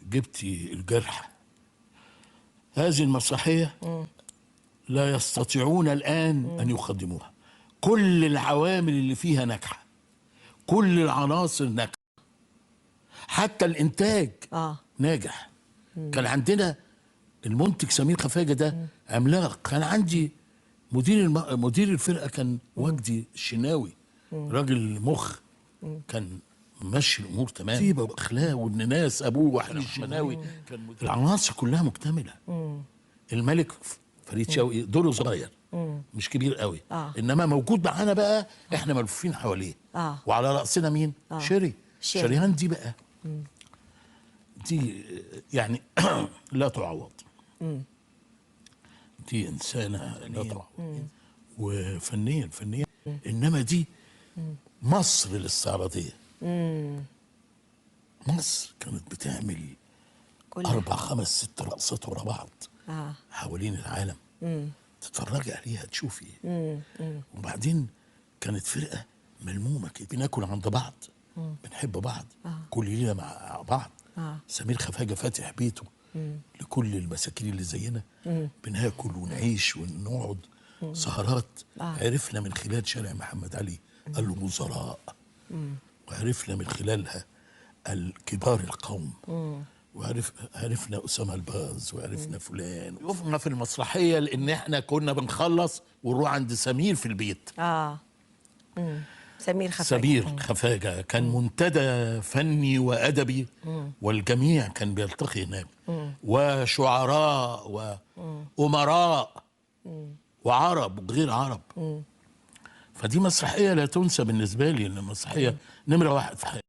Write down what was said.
جبتي الجرح. هذه المسرحية لا يستطيعون الآن أن يقدموها. كل العوامل اللي فيها ناجحة، كل العناصر ناجحة، حتى الإنتاج ناجح. كان عندنا المنتج سمير خفاجة ده عملاق. كان عندي مدير الفرقة كان وجدي الشناوي، راجل مخ، كان ماشي الامور تمام، طيبه واخلاق وابن ناس ابوه وحيد الشناوي. العناصر كلها مكتمله. الملك فريد شوقي دوره صغير مش كبير قوي، انما موجود معانا بقى، احنا ملفوفين حواليه. وعلى راسنا مين؟ شريهان دي بقى دي يعني لا تعوض. دي انسانه لا تعوض، وفنيا انما دي مصر الاستعراضيه. مصر كانت بتعمل 4 5 6 رقصات ورا بعض حوالين العالم. تتفرجي عليها تشوفي. وبعدين كانت فرقه ملمومه كده، بناكل عند بعض، بنحب بعض، كل ليله مع بعض. سمير خفاجه فاتح بيته لكل المساكين اللي زينا، بناكل ونعيش ونقعد سهرات. عرفنا من خلال شارع محمد علي الوزراء، وعرفنا من خلالها الكبار القوم، وعرفنا أسامة الباز، وعرفنا فلان. وقفنا في المسرحية لأن احنا كنا بنخلص ونروح عند سمير في البيت. سمير خفاجة كان منتدى فني وأدبي، والجميع كان بيلتقي هناك، وشعراء وأمراء وعرب وغير عرب. فدي مسرحية لا تنسى بالنسبة لي، إن مسرحية نمرة 1 في حياتي.